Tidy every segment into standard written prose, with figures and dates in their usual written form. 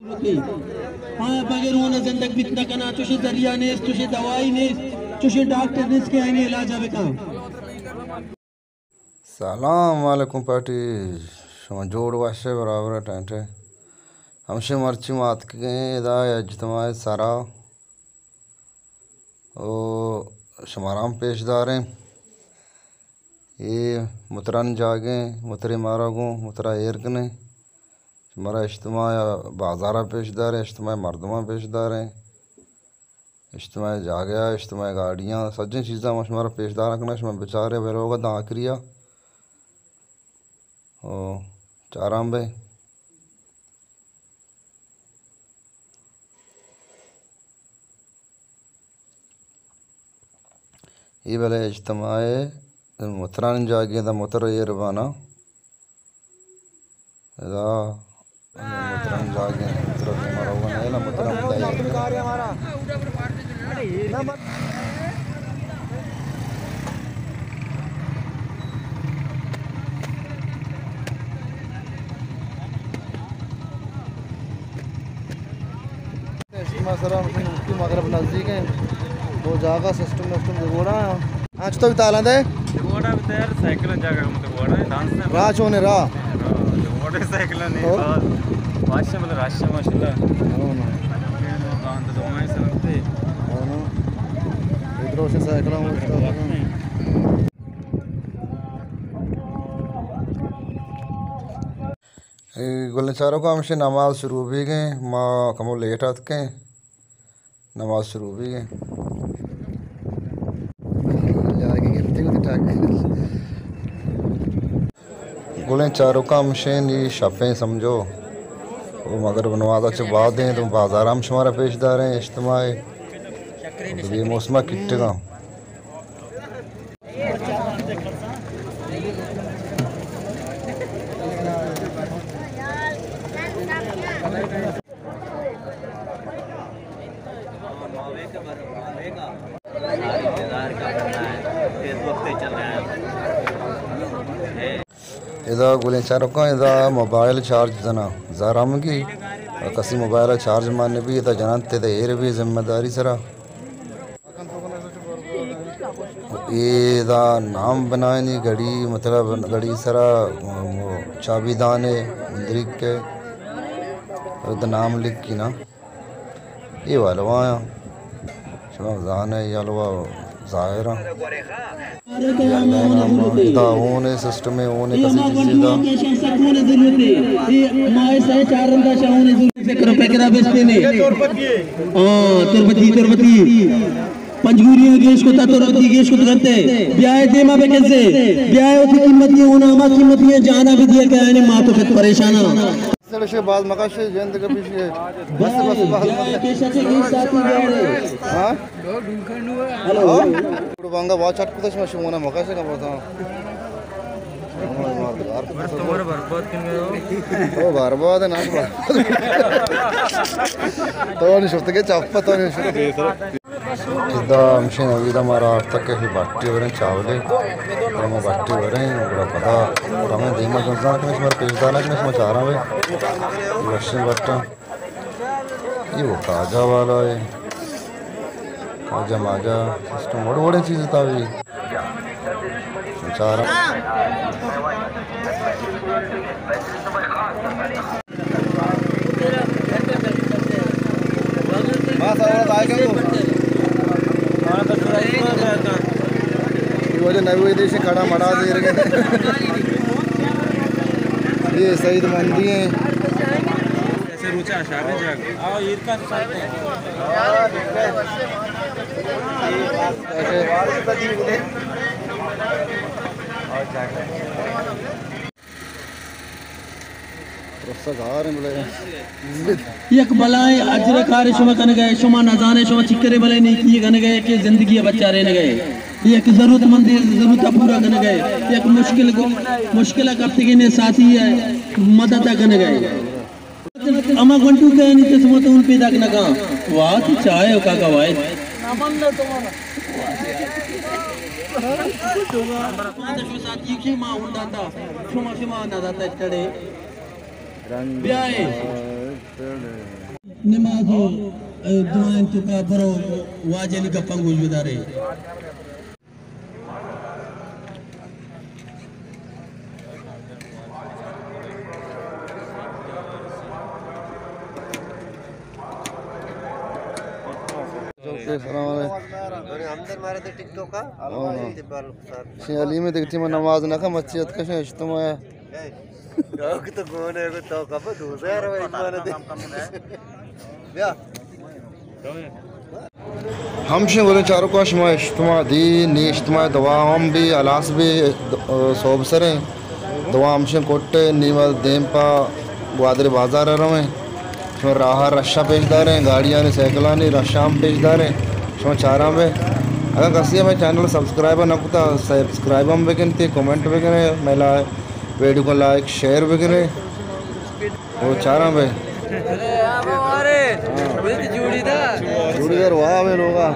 हाँ बगैर होना जिंदगी बितना कना तुझे जरिया ने तुझे दवाई ने तुझे डॉक्टर ने इसके आईने इलाज आवे कहाँ सलाम वालेकुम पार्टी शमा जोड़ वाशे बराबर टेंटे हमसे मर्ची मात के इदा इज्तिमा सारा ओ शमाराम पेशदार हैं ये मुतरन जागे मुतरे मारा गो मुतरा एरकने हमारा इज्तिमा बाज़ारा पेशदार है इज्तिमा मरदमा पेशदार हैं इज्तिमा जागया इज्तिमा गाड़ियाँ सज्जन चीज़ा हमारा पेशदार रखना शमा बेचारे वे लोग दाकरिया ओ चाराम बे ये वाले इज्तिमा मुतरन जागे दा मुतर एरबाना इदा मुतरन जागे मुतर हमारा हुआ नहीं ना मुतरन मगरब नज़दीक है वो जागा सिस्टम दिगोड़ा आज तो बिता लेंदे दिगोड़ा बिता यार साइकिल जागा हम दिगोड़ा डांस ने राह छोने राह दिगोड़ा साइकिल नहीं बात वाशे मतलब राशे माशाल्लाह हो ना कांत तो मैं समझते हो ना इधरों से साइकिल में गुलन चारों का हमसे नमाज शुरू भी गए माँ कमो लेट आत के नमाज शुरू भी गए गुलें चारों का हमसे नहीं शफे समझो वो मगर बनवादा च बाद हैं तो बाजार हम शुमारा पेशदार हैं इज्तिमा ये मौसम किट्टे का इदा गुलें चारों का इदा मोबाइल चार्ज जना ज़ाराम की कसी मोबाइल चार्ज मारने भी इदा जानते थे एयर भी जिम्मेदारी सरा इदा नाम बनाए नहीं घड़ी मतलब घड़ी सरा चाबी दाने इंद्रिक के इदा नाम लिख की ना ये वाला वहाँ शमा जान है या लवा ज़ाहिरा इदा ओने सिस्टम है ओने कसी चीज़ दा ये माय से चारंदा शाहोने से करो पैकरा बेचते ने तुरबती पंजूरियों गेश को तुरबती गेश को करते ब्याह देमा पे कैसे ब्याह होती कीमत ये होना मा कीमत ये जाना भी दिया क्या है मां तो फिर परेशान से बाद मकाशे जंद के पीछे बस पेशा से एक साथ ही गए हां हेलो बांगा वाच अटकते छ मशमोना मकाशे का बोलता तुम्हारे बर्बाद किंगे ओ बर्बाद ना तो नहीं शुरू के चाप तो नहीं शुरू इदा मशीन अवीदा मारा तक के बाटी वरे चावले हम बाटी वरे बड़ा पता हमें देमा गंजा के इसमें पेशदार है इसमें चाह रहा है रशियन बट्टा ये वो काजा वाला है काजा माजा सिस्टम बड़े बड़े चीज़ था भी चाह रहा नवी देश खड़ा मड़ा दे रहे ये सईद मंदी है ऐसे रुचा शादी जाग आओ ईद का साथ है यक बलाए अजर कार शुमा कन गए शुमा नजाने शुमा चिकरे बले नहीं किए गन गए कि जिंदगी बच्चा रहने गए यक जरूरतमंद जरूरत पूरा कन गए यक मुश्किल करते के ने साथी है मदद कन गए अमा घंटू के नहीं तो सुमत उन पे तक ना वाह तू चाहे का वाई नमाज़ो दुआएं तुका बरो वाजली का पंगुज विदारे अली में देखती मैं नमाज ना का मस्जिद का इज्तिमा है तो कौन है तो कब दूसरा है ईमान दे या हमशे बोले चारों का शमा इज्तिमा दी नी इज्तिमा दवा हम भी अलास भी सोब सरे दवा हमशे कोटे नीवा देमपा ग्वादरे बाजार रहे शमा राह रशा पेशदार हैं गाड़ियाँ ने साइकिलां ने रशाम पेशदार हैं शमा चारा में अगर कसी हमें चैनल सब्सक्राइबर न कुता सब्सक्राइब हम बेकन थे कमेंट वगैरह मेला वीडियो को लाइक शेयर वगैरह वो चारा में जोड़ीदार वाह में लोगा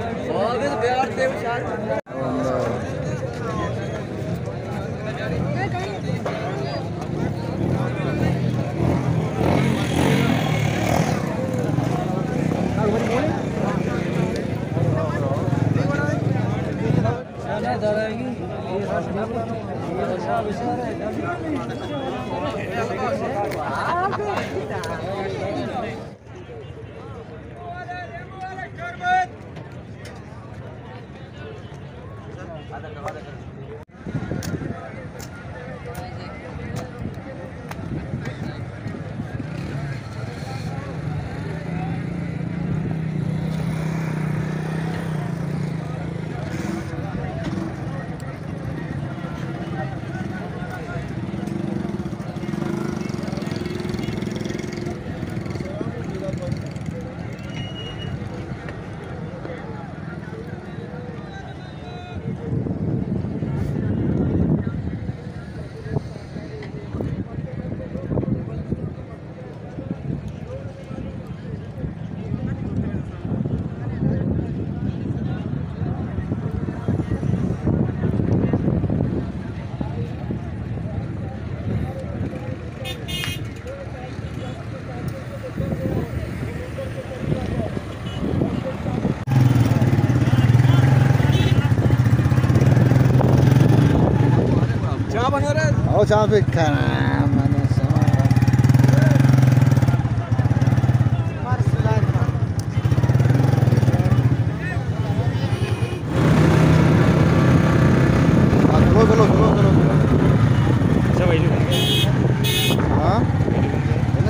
आओ चाह पे हाँ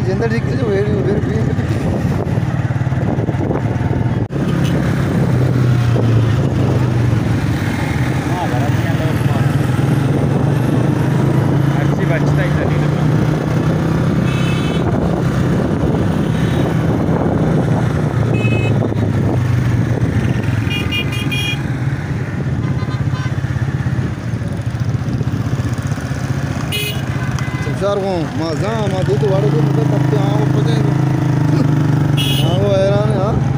जिंदा ठीक से जो को मजा मादी तो वाड़ो को मतलब पत्ते आम पते हाँ वो हैरान है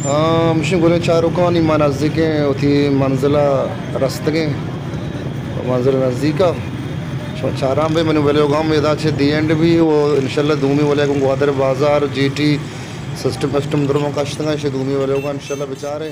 हाँ मशीन गोले चारों को नहीं मनाजिक उठी मंजिला रस्तगे मंजिल नज़दीक चारा भी मैंने बोले गाँव में अच्छे दी एंड भी वो इंशाल्लाह दूमी बोले ग्वादर बाजार GT सिस्टम कस्टम दोनों कश्त दूमी बोले इंशाल्लाह बेचारे